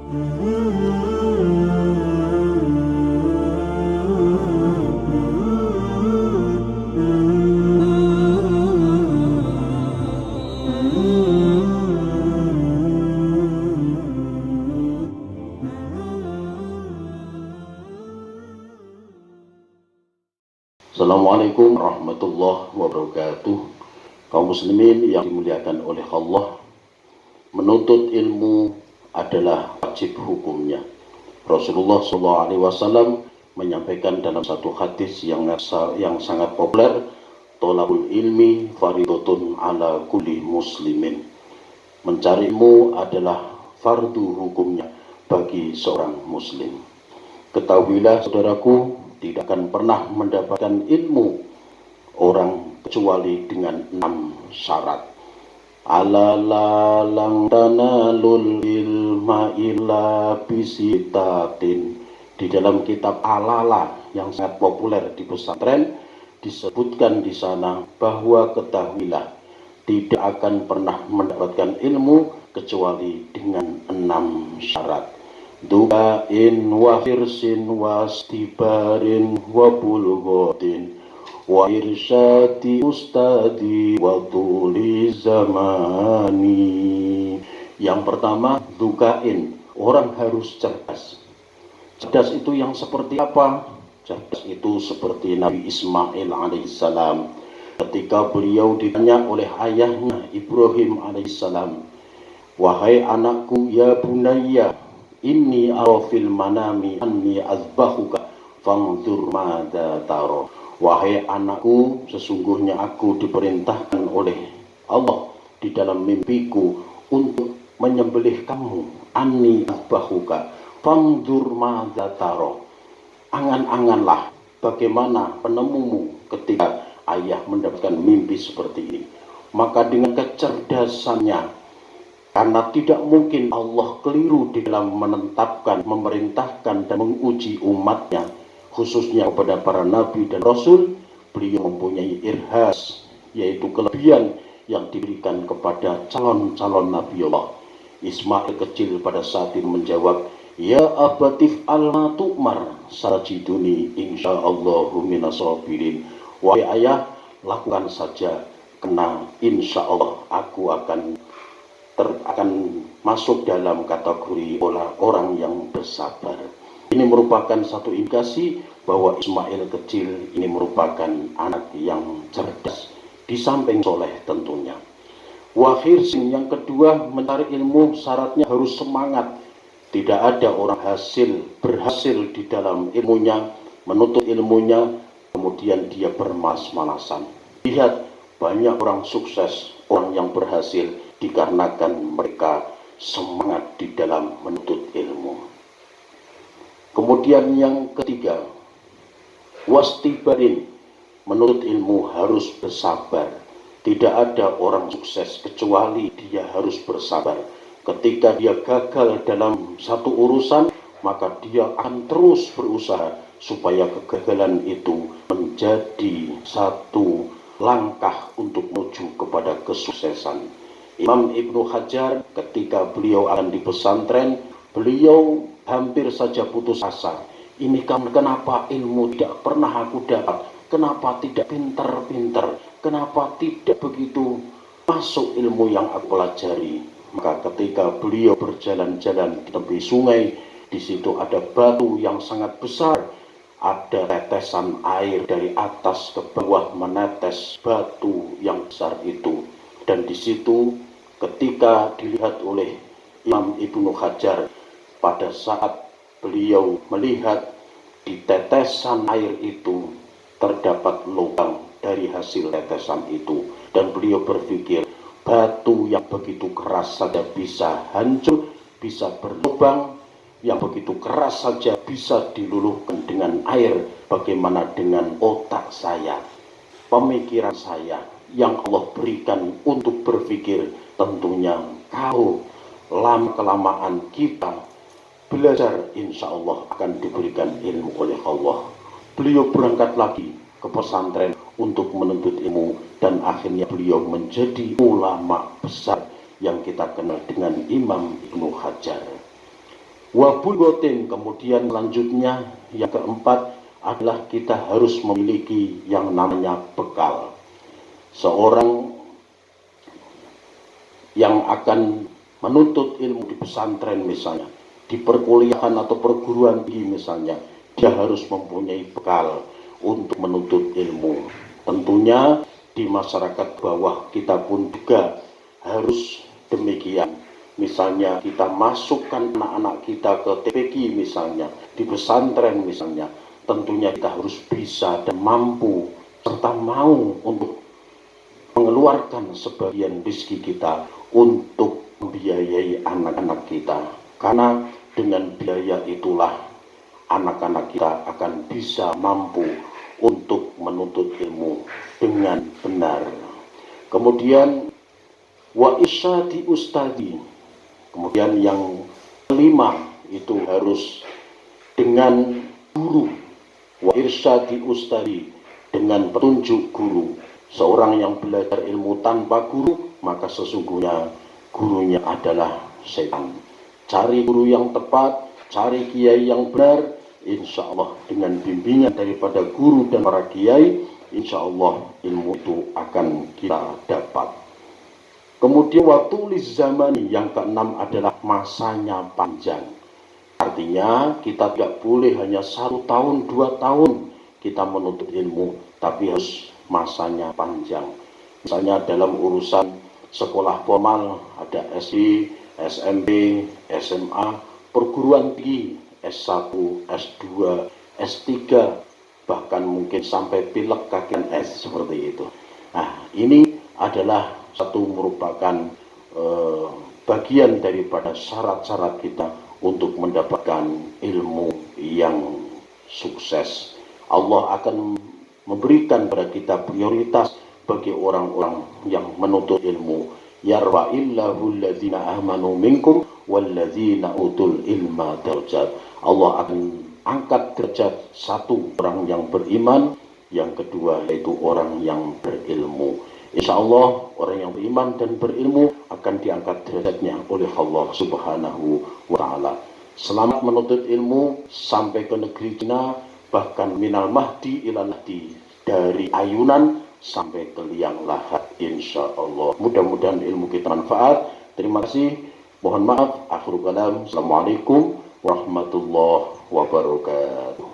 Assalamualaikum warahmatullahi wabarakatuh. Kaum muslimin yang dimuliakan oleh Allah, menuntut ilmu adalah wajib hukumnya. Rasulullah SAW menyampaikan dalam satu hadis yang sangat populer, tolabul ilmi fardhotun ala kulli muslimin. Mencari ilmu adalah fardu hukumnya bagi seorang muslim. Ketahuilah saudaraku, tidak akan pernah mendapatkan ilmu orang kecuali dengan 6 syarat. Ala lang tanalul ilma illa bisitatin. Di dalam kitab Alala yang sangat populer di pesantren disebutkan di sana bahwa ketahuilah tidak akan pernah mendapatkan ilmu kecuali dengan 6 syarat. Du'ain wa firsin wa stibarin wa bulghotin wa irsyati ustadi wa tuli zamani. Yang pertama, du'ain, orang harus cerdas. Cerdas itu yang seperti apa? Cerdas itu seperti Nabi Ismail alaihissalam ketika beliau ditanya oleh ayahnya Ibrahim alaihissalam, wahai anakku, ya bunayya, inni arafil manami anni azbahuka fangdur mada taro. Wahai anakku, sesungguhnya aku diperintahkan oleh Allah di dalam mimpiku untuk menyembelih kamu. Anni azbahuka fangdur mada taro. Angan-anganlah bagaimana penemumu ketika ayah mendapatkan mimpi seperti ini. Maka dengan kecerdasannya, karena tidak mungkin Allah keliru di dalam menetapkan, memerintahkan dan menguji umatnya, khususnya kepada para nabi dan rasul, beliau mempunyai irhas, yaitu kelebihan yang diberikan kepada calon-calon Nabi Allah. Ismail kecil pada saat itu menjawab, ya abatif alma tu'mar sarjiduni insyaallahu minasabirin. Wahai ayah, lakukan saja, karena insya Allah aku akan masuk dalam kategori orang yang bersabar. Ini merupakan satu indikasi bahwa Ismail kecil ini merupakan anak yang cerdas, di samping soleh tentunya. Wahirsin, yang kedua, mencari ilmu syaratnya harus semangat. Tidak ada orang berhasil di dalam ilmunya, menuntut ilmunya, kemudian dia bermalas-malasan. Lihat, banyak orang sukses, orang yang berhasil, dikarenakan mereka semangat di dalam menuntut ilmu. Kemudian yang ketiga, wastibarin, menuntut ilmu harus bersabar. Tidak ada orang sukses kecuali dia harus bersabar. Ketika dia gagal dalam satu urusan, maka dia akan terus berusaha supaya kegagalan itu menjadi satu langkah untuk menuju kepada kesuksesan. Imam Ibnu Hajar ketika beliau akan di pesantren, beliau hampir saja putus asa. Ini kan kenapa ilmu tidak pernah aku dapat? Kenapa tidak pintar-pintar? Kenapa tidak begitu masuk ilmu yang aku pelajari? Maka ketika beliau berjalan-jalan di tepi sungai, di situ ada batu yang sangat besar. Ada tetesan air dari atas ke bawah menetes batu yang besar itu. Dan di situ ketika dilihat oleh Imam Ibnu Hajar, pada saat beliau melihat di tetesan air itu terdapat lubang dari hasil tetesan itu, dan beliau berpikir, batu yang begitu keras saja bisa hancur, bisa berlubang, yang begitu keras saja bisa diluluhkan dengan air, bagaimana dengan otak saya, pemikiran saya yang Allah berikan untuk berpikir. Tentunya kalau lama-kelamaan kita belajar, insya Allah akan diberikan ilmu oleh Allah. Beliau berangkat lagi ke pesantren untuk menuntut ilmu, dan akhirnya beliau menjadi ulama besar yang kita kenal dengan Imam Ibnu Hajar. Wabulgotin, kemudian selanjutnya yang keempat adalah kita harus memiliki yang namanya bekal. Seorang yang akan menuntut ilmu di pesantren misalnya, di perkuliahan atau perguruan tinggi misalnya, dia harus mempunyai bekal untuk menuntut ilmu. Tentunya di masyarakat bawah kita pun juga harus demikian. Misalnya kita masukkan anak-anak kita ke TPQ misalnya, di pesantren misalnya, tentunya kita harus bisa dan mampu serta mau untuk mengeluarkan sebagian rezeki kita untuk membiayai anak-anak kita. Karena dengan biaya itulah anak-anak kita akan bisa mampu untuk menuntut ilmu dengan benar. Kemudian wa isyadi ustadi. Kemudian yang kelima itu harus dengan guru. Wa irsyadi ustadi, dengan petunjuk guru. Seorang yang belajar ilmu tanpa guru, maka sesungguhnya gurunya adalah setan. Cari guru yang tepat, cari kiai yang benar, insya Allah dengan bimbingan daripada guru dan para kiai, insya Allah ilmu itu akan kita dapat. Kemudian waktu zamani, yang keenam adalah masanya panjang. Artinya kita tidak boleh hanya 1 tahun, 2 tahun kita menuntut ilmu, tapi harus masanya panjang. Misalnya dalam urusan sekolah formal ada SD, SMP, SMA, perguruan tinggi, S1, S2, S3, bahkan mungkin sampai pilek kakian S seperti itu. Nah, ini adalah merupakan bagian daripada syarat-syarat kita untuk mendapatkan ilmu yang sukses. Allah akan memberikan kepada kita prioritas bagi orang-orang yang menuntut ilmu. Yarfa'illahu alladzina amanu minkum walladzina utul ilma darajat. Allah akan angkat derajat satu orang yang beriman, yang kedua yaitu orang yang berilmu. Insya Allah orang yang beriman dan berilmu akan diangkat derajatnya oleh Allah Subhanahu wa Ta'ala. Selamat menuntut ilmu sampai ke negeri Cina, bahkan minal mahdi ilal lahdi, dari ayunan sampai ke liang lahat, insya Allah. Mudah-mudahan ilmu kita manfaat. Terima kasih. Mohon maaf. Akhirul kalam. Assalamualaikum warahmatullahi wabarakatuh.